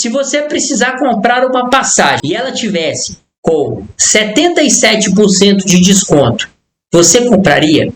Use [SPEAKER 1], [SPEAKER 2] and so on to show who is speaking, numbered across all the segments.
[SPEAKER 1] Se você precisar comprar uma passagem e ela tivesse com 77% de desconto, você compraria?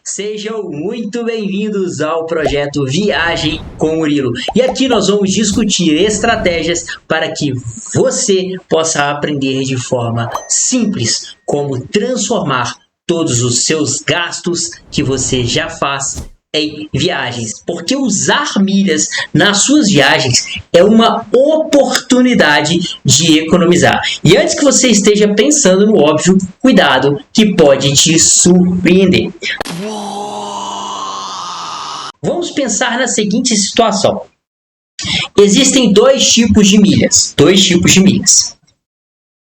[SPEAKER 1] Sejam muito bem-vindos ao projeto Viagem com Murilo. E aqui nós vamos discutir estratégias para que você possa aprender de forma simples como transformar todos os seus gastos que você já faz em viagens, porque usar milhas nas suas viagens é uma oportunidade de economizar. E antes que você esteja pensando no óbvio, cuidado que pode te surpreender. Vamos pensar na seguinte situação. Existem dois tipos de milhas.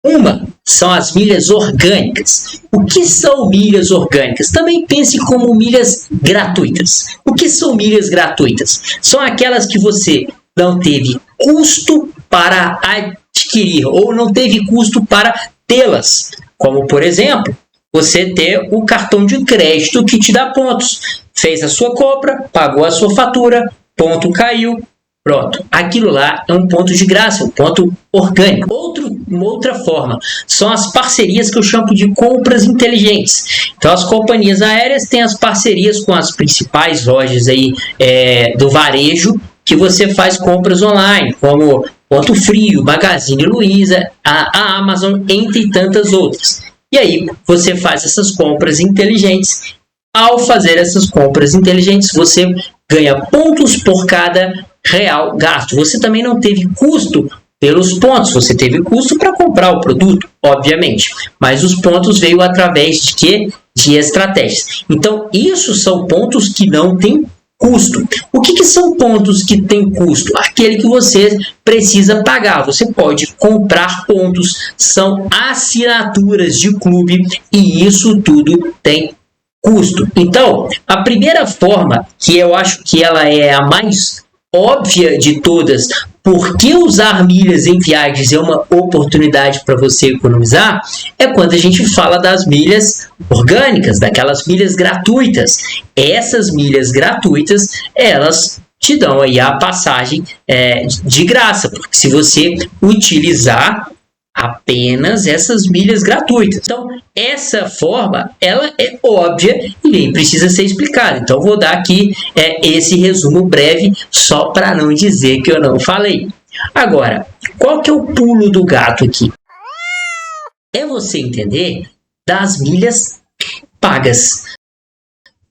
[SPEAKER 1] Uma são as milhas orgânicas. O que são milhas orgânicas? Também pense como milhas gratuitas. O que são milhas gratuitas? São aquelas que você não teve custo para adquirir ou não teve custo para tê-las. Como, por exemplo, você ter o cartão de crédito que te dá pontos. Fez a sua compra, pagou a sua fatura, ponto caiu. Pronto, aquilo lá é um ponto de graça, um ponto orgânico. Uma outra forma são as parcerias que eu chamo de compras inteligentes. Então, as companhias aéreas têm as parcerias com as principais lojas aí, do varejo, que você faz compras online, como Ponto Frio, Magazine Luiza, a Amazon, entre tantas outras. E aí, você faz essas compras inteligentes. Ao fazer essas compras inteligentes, você ganha pontos por cada real gasto. Você também não teve custo pelos pontos, você teve custo para comprar o produto, obviamente, mas os pontos veio através de quê? De estratégias. Então, isso são pontos que não têm custo. O que são pontos que têm custo? Aquele que você precisa pagar. Você pode comprar pontos, são assinaturas de clube e isso tudo tem custo. Então, a primeira forma, que eu acho que ela é a mais óbvia de todas, porque usar milhas em viagens é uma oportunidade para você economizar, é quando a gente fala das milhas orgânicas, daquelas milhas gratuitas. Essas milhas gratuitas, elas te dão aí a passagem de graça, porque se você utilizar apenas essas milhas gratuitas. Então, essa forma, ela é óbvia e nem precisa ser explicada. Então, vou dar aqui esse resumo breve, só para não dizer que eu não falei. Agora, qual que é o pulo do gato aqui? É você entender das milhas pagas.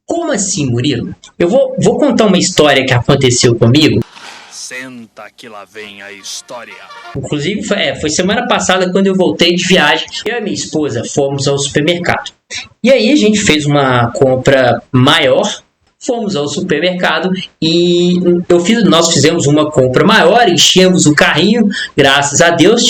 [SPEAKER 1] Como assim, Murilo? Eu vou contar uma história que aconteceu comigo.
[SPEAKER 2] Senta que lá vem a história.
[SPEAKER 1] Inclusive, foi semana passada quando eu voltei de viagem. Eu e minha esposa fomos ao supermercado. E aí a gente fez uma compra maior. Fomos ao supermercado e nós fizemos uma compra maior, enchemos o carrinho, graças a Deus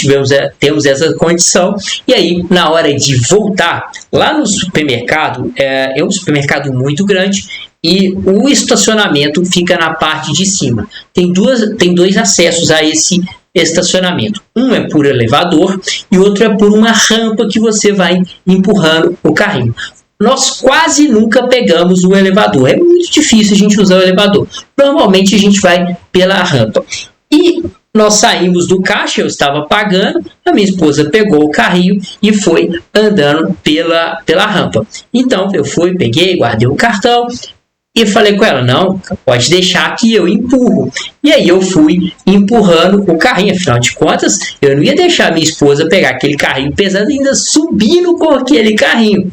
[SPEAKER 1] temos essa condição. E aí, na hora de voltar, lá no supermercado, é um supermercado muito grande, e o estacionamento fica na parte de cima. Tem dois acessos a esse estacionamento. Um é por elevador e outro é por uma rampa que você vai empurrando o carrinho. Nós quase nunca pegamos o elevador. É muito difícil a gente usar o elevador. Normalmente a gente vai pela rampa. E nós saímos do caixa, eu estava pagando, a minha esposa pegou o carrinho e foi andando pela rampa. Então eu peguei, guardei o cartão e falei com ela, não, pode deixar que eu empurro. E aí eu fui empurrando o carrinho, afinal de contas, eu não ia deixar a minha esposa pegar aquele carrinho pesado e ainda subindo com aquele carrinho.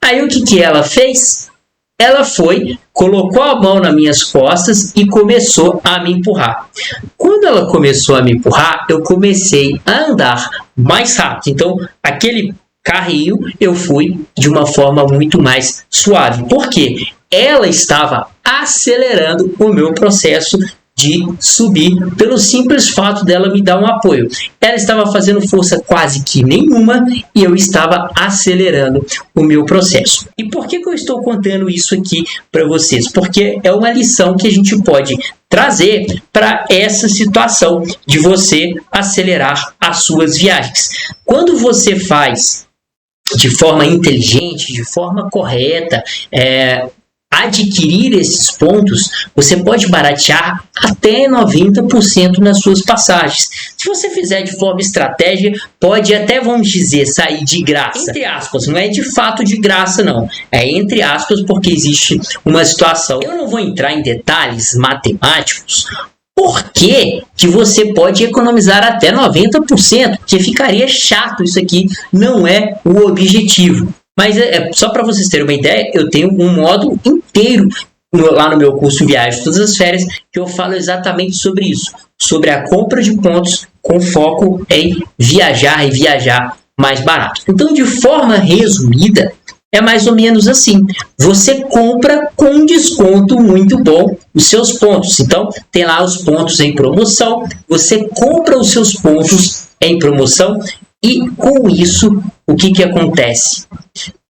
[SPEAKER 1] Aí o que ela fez? Ela colocou a mão nas minhas costas e começou a me empurrar. Quando ela começou a me empurrar, eu comecei a andar mais rápido. Então, aquele carrinho eu fui de uma forma muito mais suave. Por quê? Ela estava acelerando o meu processo de subir pelo simples fato dela me dar um apoio. Ela estava fazendo força quase que nenhuma e eu estava acelerando o meu processo. E por que eu estou contando isso aqui para vocês? Porque é uma lição que a gente pode trazer para essa situação de você acelerar as suas viagens. Quando você faz de forma inteligente, de forma correta, adquirir esses pontos, você pode baratear até 90% nas suas passagens. Se você fizer de forma estratégica, pode até, vamos dizer, sair de graça. Entre aspas, não é de fato de graça, não. É entre aspas porque existe uma situação. Eu não vou entrar em detalhes matemáticos, porque que você pode economizar até 90%, porque ficaria chato isso aqui, não é o objetivo. Mas só para vocês terem uma ideia, eu tenho um módulo inteiro lá no meu curso Viagem Todas as Férias, que eu falo exatamente sobre isso, sobre a compra de pontos com foco em viajar e viajar mais barato. Então, de forma resumida, é mais ou menos assim. Você compra com um desconto muito bom os seus pontos. Então, tem lá os pontos em promoção, você compra os seus pontos em promoção e com isso, o que acontece?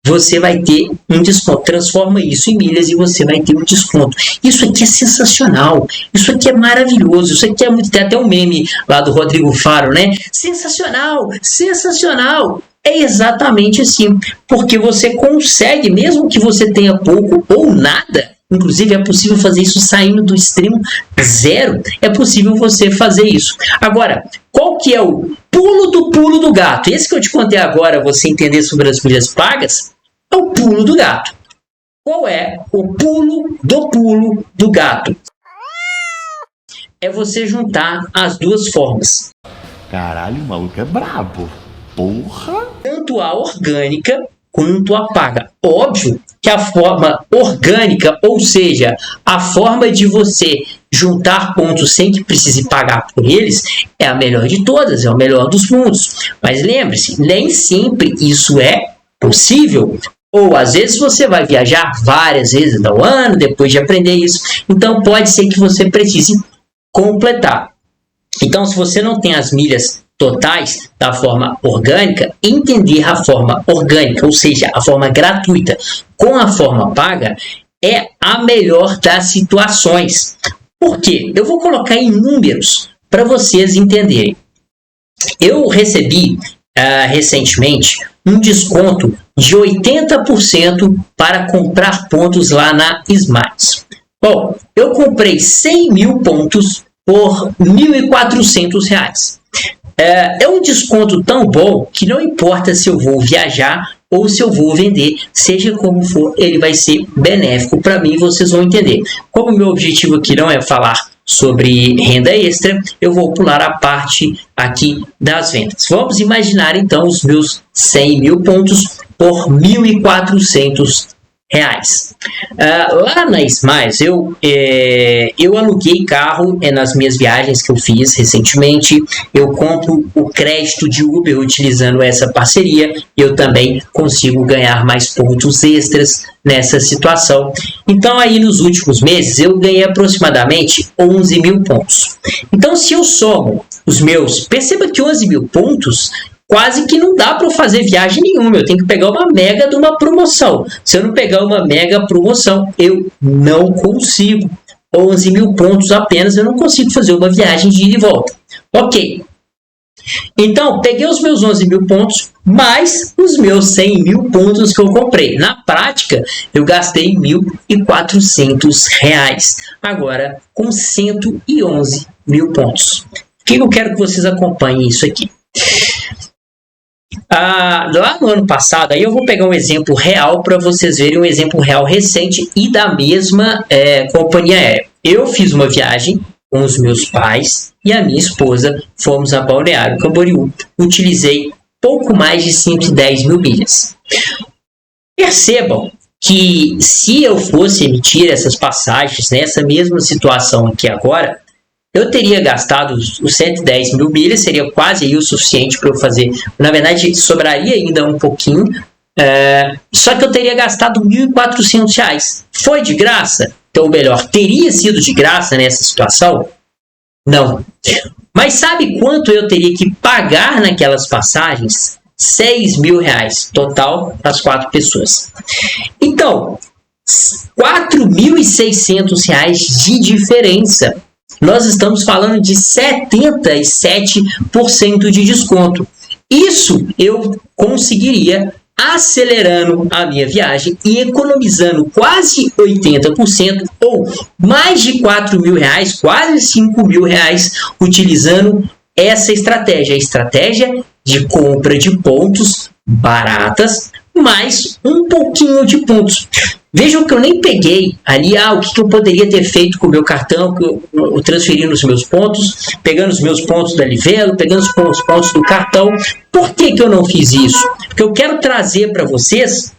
[SPEAKER 1] Você vai ter um desconto, transforma isso em milhas e você vai ter um desconto. Isso aqui é sensacional, isso aqui é maravilhoso, isso aqui é muito... Tem até um meme lá do Rodrigo Faro, né? Sensacional, sensacional! É exatamente assim, porque você consegue, mesmo que você tenha pouco ou nada, inclusive é possível fazer isso saindo do extremo zero, é possível você fazer isso. Agora, qual que é o pulo do gato? Esse que eu te contei agora, você entender sobre as milhas pagas, é o pulo do gato. Qual é o pulo do gato? É você juntar as duas formas.
[SPEAKER 3] Caralho, o maluco é brabo. Porra!
[SPEAKER 1] Tanto a orgânica quanto a paga. Óbvio que a forma orgânica, ou seja, a forma de você juntar pontos sem que precise pagar por eles, é a melhor de todas, é o melhor dos mundos. Mas lembre-se, nem sempre isso é possível. Ou às vezes você vai viajar várias vezes ao ano, depois de aprender isso. Então pode ser que você precise completar. Então, se você não tem as milhas totais da forma orgânica, entender a forma orgânica, ou seja, a forma gratuita, com a forma paga, é a melhor das situações. Por quê? Eu vou colocar em números para vocês entenderem. Eu recebi recentemente um desconto de 80% para comprar pontos lá na Smiles. Bom, eu comprei 100 mil pontos por R$ 1.400. É um desconto tão bom que não importa se eu vou viajar ou se eu vou vender, seja como for, ele vai ser benéfico para mim, vocês vão entender. Como o meu objetivo aqui não é falar sobre renda extra, eu vou pular a parte aqui das vendas. Vamos imaginar então os meus 100 mil pontos por R$ 1.400. Lá na Smiles eu aluguei carro nas minhas viagens que eu fiz recentemente. Eu compro o crédito de Uber utilizando essa parceria. Eu também consigo ganhar mais pontos extras nessa situação. Então aí nos últimos meses eu ganhei aproximadamente 11 mil pontos. Então se eu somo os meus, perceba que 11 mil pontos quase que não dá para fazer viagem nenhuma. Eu tenho que pegar uma mega de uma promoção. Se eu não pegar uma mega promoção, eu não consigo. 11 mil pontos apenas, eu não consigo fazer uma viagem de ida e volta. Ok. Então, peguei os meus 11 mil pontos, mais os meus 100 mil pontos que eu comprei. Na prática, eu gastei R$ 1.400. Agora, com 111 mil pontos. O que eu quero que vocês acompanhem isso aqui? Lá no ano passado, aí eu vou pegar um exemplo real para vocês verem um exemplo real recente e da mesma companhia aérea. Eu fiz uma viagem com os meus pais e a minha esposa, fomos a Balneário Camboriú. Utilizei pouco mais de 110 mil milhas. Percebam que se eu fosse emitir essas passagens nessa mesma situação aqui agora, eu teria gastado os 110 mil milhas, seria quase aí o suficiente para eu fazer. Na verdade, sobraria ainda um pouquinho, só que eu teria gastado R$ 1.400. Foi de graça? Então, melhor, teria sido de graça nessa situação? Não. Mas sabe quanto eu teria que pagar naquelas passagens? R$ 6 mil total para as 4 pessoas. Então, R$ 4.600 de diferença. Nós estamos falando de 77% de desconto. Isso eu conseguiria acelerando a minha viagem e economizando quase 80% ou mais de R$ 4.000, quase R$ 5.000, utilizando essa estratégia, a estratégia de compra de pontos baratas, mais um pouquinho de pontos. Vejam que eu nem peguei ali o que eu poderia ter feito com o meu cartão, que eu transferindo os meus pontos, pegando os meus pontos da Livelo, pegando os pontos do cartão. Por que eu não fiz isso? Porque eu quero trazer para vocês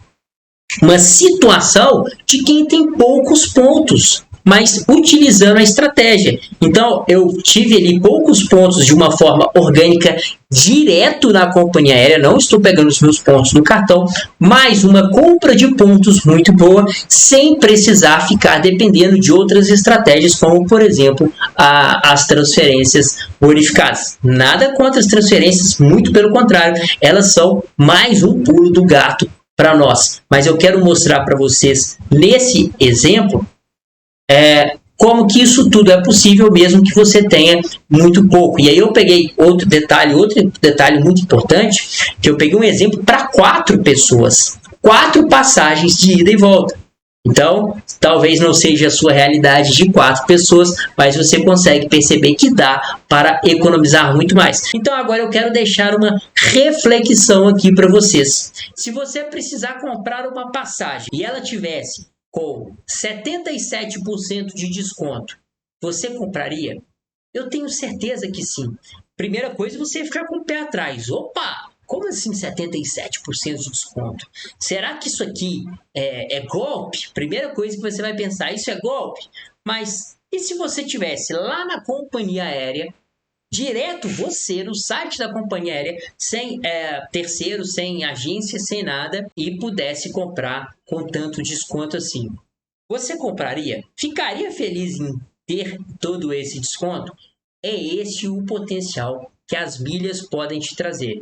[SPEAKER 1] uma situação de quem tem poucos pontos, mas utilizando a estratégia. Então, eu tive ali poucos pontos de uma forma orgânica, direto na companhia aérea, não estou pegando os meus pontos no cartão, mas uma compra de pontos muito boa, sem precisar ficar dependendo de outras estratégias, como, por exemplo, as transferências bonificadas. Nada contra as transferências, muito pelo contrário, elas são mais um pulo do gato para nós. Mas eu quero mostrar para vocês, nesse exemplo, como que isso tudo é possível mesmo que você tenha muito pouco. E aí eu peguei outro detalhe muito importante, que eu peguei um exemplo para 4 pessoas, 4 passagens de ida e volta. Então, talvez não seja a sua realidade de 4 pessoas, mas você consegue perceber que dá para economizar muito mais. Então, agora eu quero deixar uma reflexão aqui para vocês. Se você precisar comprar uma passagem e ela tivesse com 77% de desconto, você compraria? Eu tenho certeza que sim. Primeira coisa, você ficar com o pé atrás. Opa! Como assim 77% de desconto? Será que isso aqui é golpe? Primeira coisa que você vai pensar, isso é golpe? Mas e se você tivesse lá na companhia aérea, direto você no site da companhia aérea, sem terceiro, sem agência, sem nada, e pudesse comprar com tanto desconto assim? Você compraria? Ficaria feliz em ter todo esse desconto? É esse o potencial que as milhas podem te trazer.